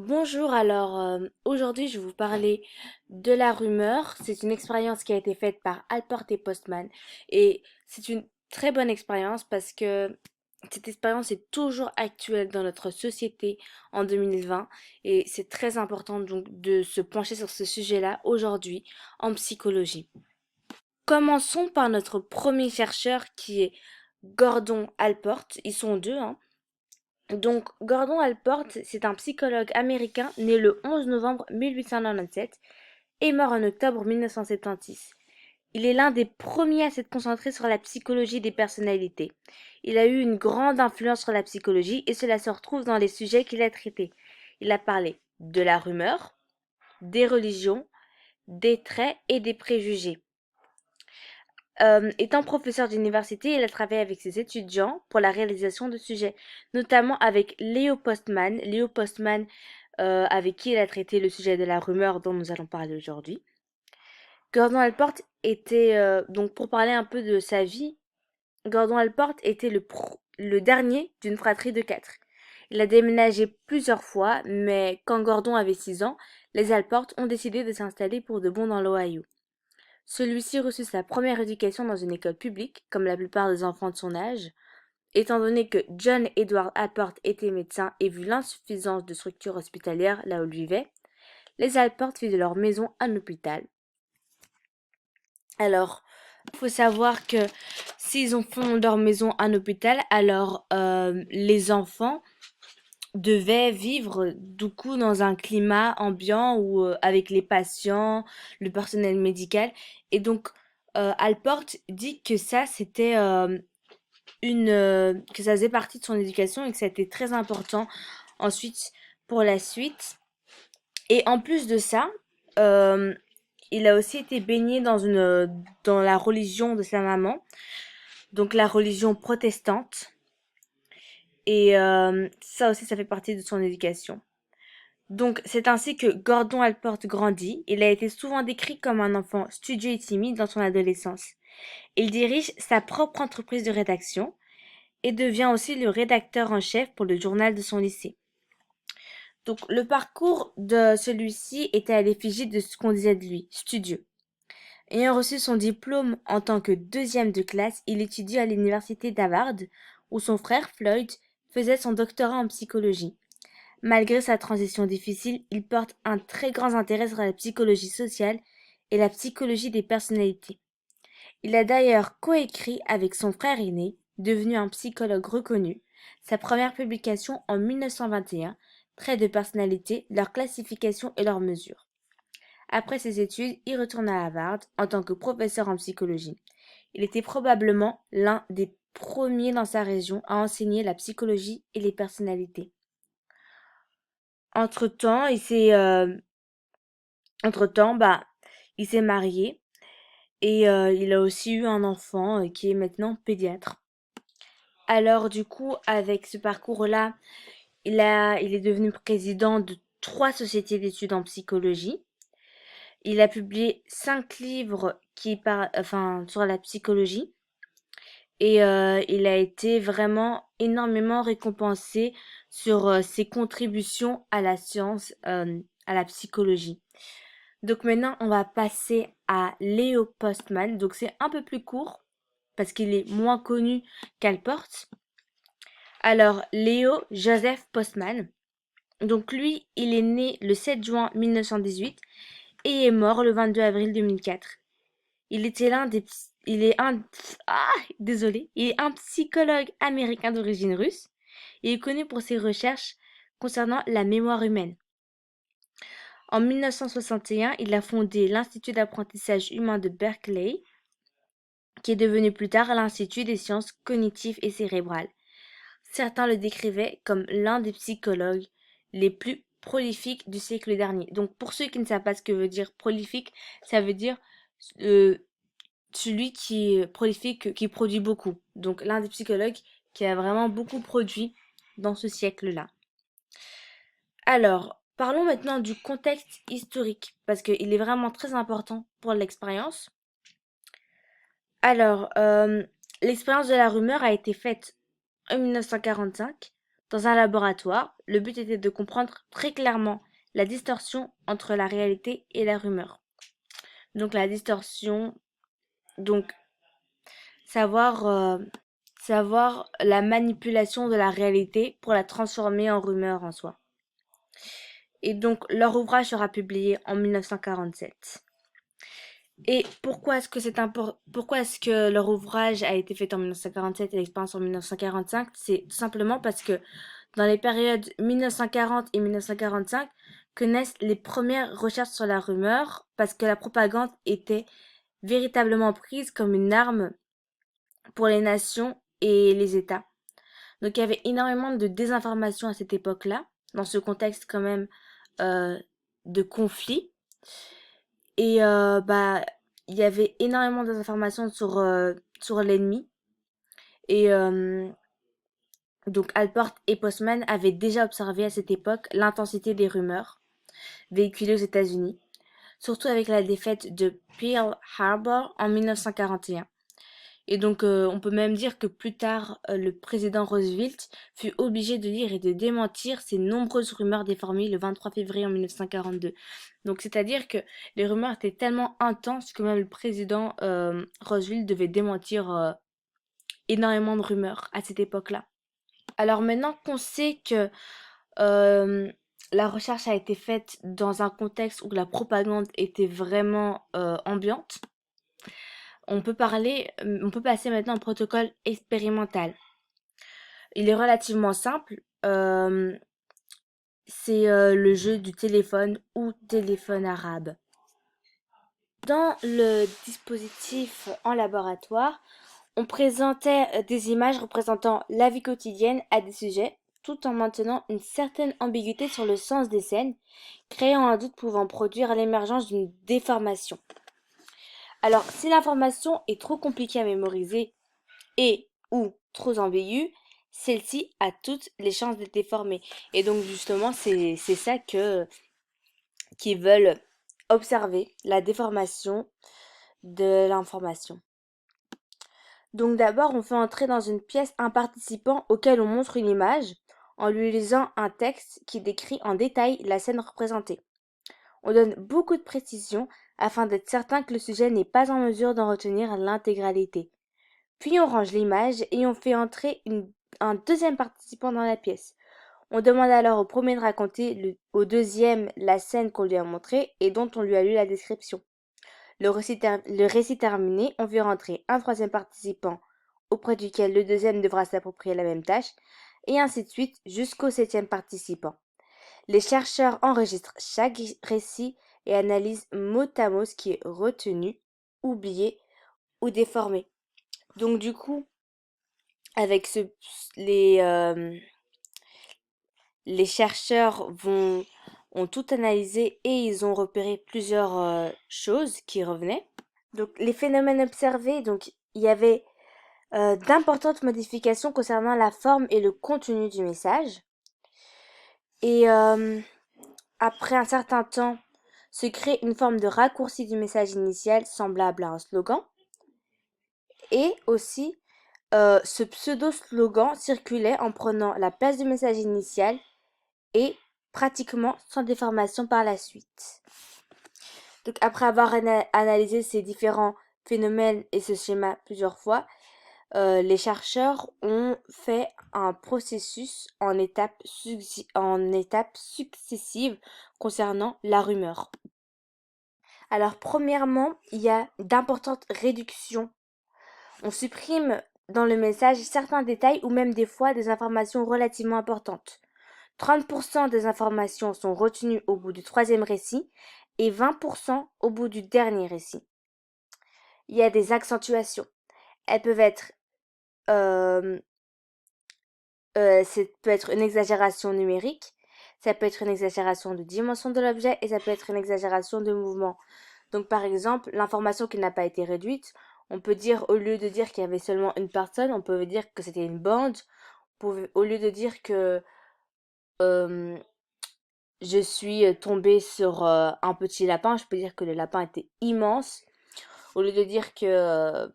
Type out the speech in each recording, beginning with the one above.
Bonjour, aujourd'hui je vais vous parler de la rumeur. C'est une expérience qui a été faite par Alport et Postman et c'est une très bonne expérience parce que cette expérience est toujours actuelle dans notre société en 2020 et c'est très important donc de se pencher sur ce sujet-là aujourd'hui en psychologie. Commençons par notre premier chercheur qui est Gordon Alport. Ils sont deux, hein. Donc, Gordon Allport, c'est un psychologue américain né le 11 novembre 1897 et mort en octobre 1976. Il est l'un des premiers à s'être concentré sur la psychologie des personnalités. Il a eu une grande influence sur la psychologie et cela se retrouve dans les sujets qu'il a traités. Il a parlé de la rumeur, des religions, des traits et des préjugés. Étant professeur d'université, il a travaillé avec ses étudiants pour la réalisation de sujets, notamment avec Léo Postman. Léo Postman, avec qui il a traité le sujet de la rumeur dont nous allons parler aujourd'hui. Gordon Allport était, donc pour parler un peu de sa vie, Gordon Allport était le dernier d'une fratrie de quatre. Il a déménagé plusieurs fois, mais quand Gordon avait 6 ans, les Allport ont décidé de s'installer pour de bon dans l'Ohio. Celui-ci reçut sa première éducation dans une école publique, comme la plupart des enfants de son âge. Étant donné que John Edward Alport était médecin et vu l'insuffisance de structures hospitalières là où il vivait, les Alport firent de leur maison un hôpital. Alors, il faut savoir que s'ils ont fait leur maison un hôpital, alors les enfants devaient vivre du coup dans un climat ambiant ou avec les patients, le personnel médical. Et donc, Alport dit que ça, c'était que ça faisait partie de son éducation et que ça a été très important ensuite pour la suite. Et en plus de ça, euh, il a aussi été baigné dans la religion de sa maman, donc la religion protestante. Et ça aussi, ça fait partie de son éducation. Donc, c'est ainsi que Gordon Allport grandit. Il a été souvent décrit comme un enfant studieux et timide dans son adolescence. Il dirige sa propre entreprise de rédaction et devient aussi le rédacteur en chef pour le journal de son lycée. Donc, le parcours de celui-ci était à l'effigie de ce qu'on disait de lui, studieux. Ayant reçu son diplôme en tant que deuxième de classe, il étudie à l'université d'Harvard, où son frère Floyd faisait son doctorat en psychologie. Malgré sa transition difficile, il porte un très grand intérêt sur la psychologie sociale et la psychologie des personnalités. Il a d'ailleurs coécrit avec son frère aîné, devenu un psychologue reconnu, sa première publication en 1921, Traits de personnalité, leur classification et leurs mesures. Après ses études, il retourne à Harvard en tant que professeur en psychologie. Il était probablement l'un des premiers dans sa région à enseigner la psychologie et les personnalités. Entre-temps, il s'est marié et il a aussi eu un enfant qui est maintenant pédiatre. Alors du coup, avec ce parcours-là, il est devenu président de 3 sociétés d'études en psychologie. Il a publié 5 livres sur la psychologie et il a été vraiment énormément récompensé sur ses contributions à la science, à la psychologie. Donc maintenant, on va passer à Léo Postman. Donc c'est un peu plus court parce qu'il est moins connu qu'Alport. Alors, Léo Joseph Postman. Donc lui, il est né le 7 juin 1918 et est mort le 22 avril 2004. Il était l'un des... Il est un... Ah, désolé. Il est un psychologue américain d'origine russe. Il est connu pour ses recherches concernant la mémoire humaine. En 1961, il a fondé l'Institut d'apprentissage humain de Berkeley, qui est devenu plus tard l'Institut des sciences cognitives et cérébrales. Certains le décrivaient comme l'un des psychologues les plus prolifiques du siècle dernier. Donc pour ceux qui ne savent pas ce que veut dire prolifique, ça veut dire euh, celui qui est prolifique, qui produit beaucoup. Donc l'un des psychologues qui a vraiment beaucoup produit dans ce siècle-là. Alors, parlons maintenant du contexte historique, parce qu'il est vraiment très important pour l'expérience. Alors, l'expérience de la rumeur a été faite en 1945 Dans un laboratoire, le but était de comprendre très clairement la distorsion entre la réalité et la rumeur. Donc la distorsion, donc savoir, savoir la manipulation de la réalité pour la transformer en rumeur en soi. Et donc leur ouvrage sera publié en 1947. Et pourquoi est-ce que leur ouvrage a été fait en 1947 et l'expérience en 1945? C'est tout simplement parce que dans les périodes 1940 et 1945 que naissent les premières recherches sur la rumeur parce que la propagande était véritablement prise comme une arme pour les nations et les États. Donc il y avait énormément de désinformation à cette époque-là, dans ce contexte quand même euh, de conflit. Et il y avait énormément d'informations sur l'ennemi. Et donc Alport et Postman avaient déjà observé à cette époque l'intensité des rumeurs véhiculées aux États-Unis, surtout avec la défaite de Pearl Harbor en 1941. Et donc, on peut même dire que plus tard, le président Roosevelt fut obligé de lire et de démentir ces nombreuses rumeurs déformées le 23 février en 1942. Donc, c'est-à-dire que les rumeurs étaient tellement intenses que même le président Roosevelt devait démentir énormément de rumeurs à cette époque-là. Alors maintenant qu'on sait que euh, la recherche a été faite dans un contexte où la propagande était vraiment ambiante, on peut passer maintenant au protocole expérimental. Il est relativement simple. C'est le jeu du téléphone ou téléphone arabe. Dans le dispositif en laboratoire, on présentait des images représentant la vie quotidienne à des sujets, tout en maintenant une certaine ambiguïté sur le sens des scènes, créant un doute pouvant produire l'émergence d'une déformation. Alors, si l'information est trop compliquée à mémoriser et ou trop ambiguë, celle-ci a toutes les chances d'être déformée. Et donc justement, c'est ça qu'ils veulent observer, la déformation de l'information. Donc d'abord, on fait entrer dans une pièce un participant auquel on montre une image en lui lisant un texte qui décrit en détail la scène représentée. On donne beaucoup de précision afin d'être certain que le sujet n'est pas en mesure d'en retenir l'intégralité. Puis on range l'image et on fait entrer un deuxième participant dans la pièce. On demande alors au premier de raconter au deuxième la scène qu'on lui a montrée et dont on lui a lu la description. Le récit terminé, on fait rentrer un troisième participant auprès duquel le deuxième devra s'approprier la même tâche, et ainsi de suite jusqu'au septième participant. Les chercheurs enregistrent chaque récit et analysent mot à mot ce qui est retenu, oublié ou déformé. Donc du coup, avec les chercheurs ont tout analysé et ils ont repéré plusieurs choses qui revenaient. Donc les phénomènes observés, donc il y avait d'importantes modifications concernant la forme et le contenu du message. Et après un certain temps, se crée une forme de raccourci du message initial semblable à un slogan. Et aussi, ce pseudo-slogan circulait en prenant la place du message initial et pratiquement sans déformation par la suite. Donc après avoir analysé ces différents phénomènes et ce schéma plusieurs fois, les chercheurs ont fait un processus en étapes successives concernant la rumeur. Alors premièrement, il y a d'importantes réductions. On supprime dans le message certains détails ou même des fois des informations relativement importantes. 30% des informations sont retenues au bout du troisième récit et 20% au bout du dernier récit. Il y a des accentuations. Elles peuvent être, euh, ça peut être une exagération numérique, ça peut être une exagération de dimension de l'objet et ça peut être une exagération de mouvement. Donc par exemple, l'information qui n'a pas été réduite, on peut dire au lieu de dire qu'il y avait seulement une personne, on peut dire que c'était une bande. Au lieu de dire que euh, je suis tombée sur un petit lapin, je peux dire que le lapin était immense. Au lieu de dire que,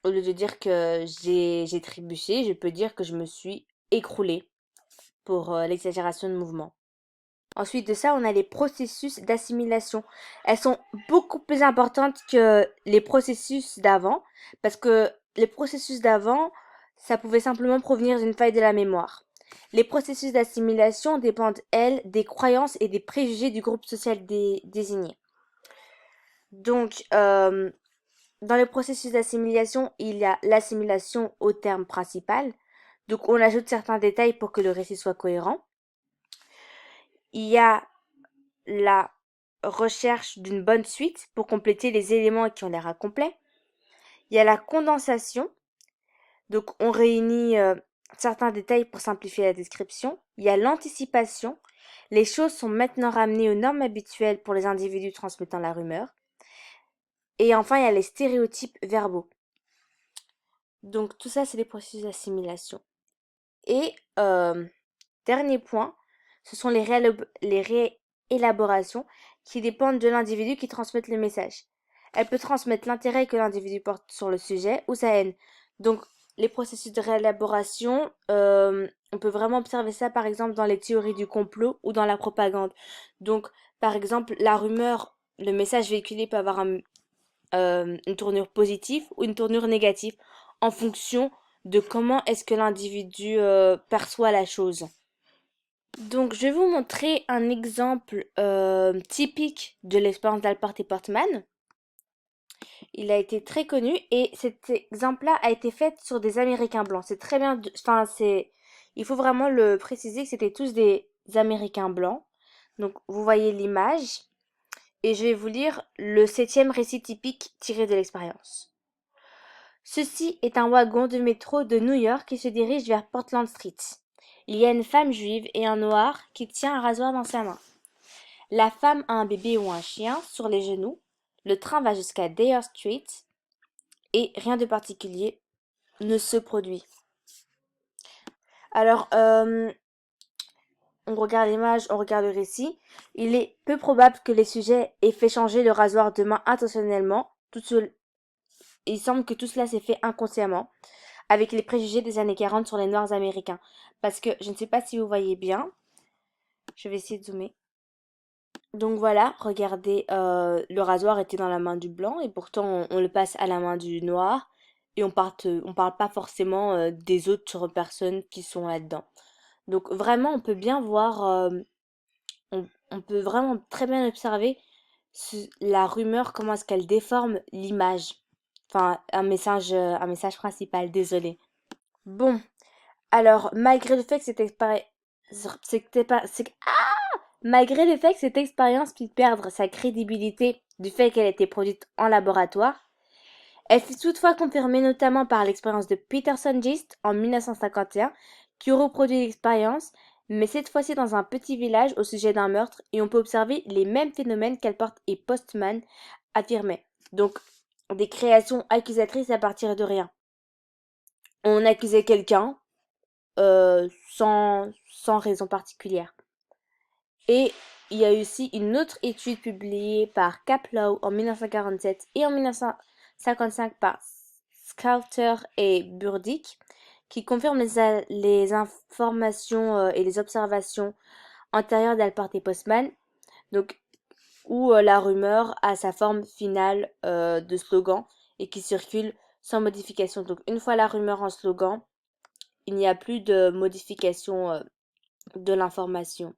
au lieu de dire que j'ai trébuché, je peux dire que je me suis écroulé pour l'exagération de mouvement. Ensuite de ça, on a les processus d'assimilation. Elles sont beaucoup plus importantes que les processus d'avant, parce que les processus d'avant, ça pouvait simplement provenir d'une faille de la mémoire. Les processus d'assimilation dépendent, elles, des croyances et des préjugés du groupe social désigné. Donc, dans le processus d'assimilation, il y a l'assimilation au terme principal. Donc, on ajoute certains détails pour que le récit soit cohérent. Il y a la recherche d'une bonne suite pour compléter les éléments qui ont l'air incomplets. Il y a la condensation. Donc, on réunit certains détails pour simplifier la description. Il y a l'anticipation. Les choses sont maintenant ramenées aux normes habituelles pour les individus transmettant la rumeur. Et enfin, il y a les stéréotypes verbaux. Donc, tout ça, c'est les processus d'assimilation. Et dernier point, ce sont les réélaborations qui dépendent de l'individu qui transmet le message. Elle peut transmettre l'intérêt que l'individu porte sur le sujet ou sa haine. Donc, les processus de réélaboration, on peut vraiment observer ça par exemple dans les théories du complot ou dans la propagande. Donc, par exemple, la rumeur, le message véhiculé peut avoir une tournure positive ou une tournure négative en fonction de comment est-ce que l'individu perçoit la chose. Donc, je vais vous montrer un exemple typique de l'expérience d'Alport et Portman. Il a été très connu et cet exemple-là a été fait sur des Américains blancs. C'est très bien, il faut vraiment le préciser que c'était tous des Américains blancs. Donc, vous voyez l'image et je vais vous lire le 7e récit typique tiré de l'expérience. Ceci est un wagon de métro de New York qui se dirige vers Portland Street. Il y a une femme juive et un noir qui tient un rasoir dans sa main. La femme a un bébé ou un chien sur les genoux. Le train va jusqu'à Dare Street et rien de particulier ne se produit. Alors, on regarde l'image, on regarde le récit. Il est peu probable que les sujets aient fait changer le rasoir de main intentionnellement. Il semble que tout cela s'est fait inconsciemment, avec les préjugés des années 40 sur les Noirs américains. Parce que, je ne sais pas si vous voyez bien, je vais essayer de zoomer. Donc voilà, regardez, le rasoir était dans la main du blanc et pourtant on le passe à la main du noir et on parle pas forcément des autres personnes qui sont là-dedans. Donc vraiment, on peut bien voir, on peut vraiment très bien observer la rumeur, comment est-ce qu'elle déforme l'image. Enfin, un message principal, désolé. Bon, alors, malgré le fait que malgré le fait que cette expérience puisse perdre sa crédibilité du fait qu'elle a été produite en laboratoire, elle fut toutefois confirmée notamment par l'expérience de Peterson Gist en 1951, qui reproduit l'expérience, mais cette fois-ci dans un petit village au sujet d'un meurtre, et on peut observer les mêmes phénomènes qu'Alport et Postman affirmaient. Donc, des créations accusatrices à partir de rien. On accusait quelqu'un sans raison particulière. Et il y a aussi une autre étude publiée par Kaplow en 1947 et en 1955 par Scouter et Burdick qui confirme les informations et les observations antérieures d'Alport et Postman, donc où la rumeur a sa forme finale de slogan et qui circule sans modification. Donc une fois la rumeur en slogan, il n'y a plus de modification de l'information.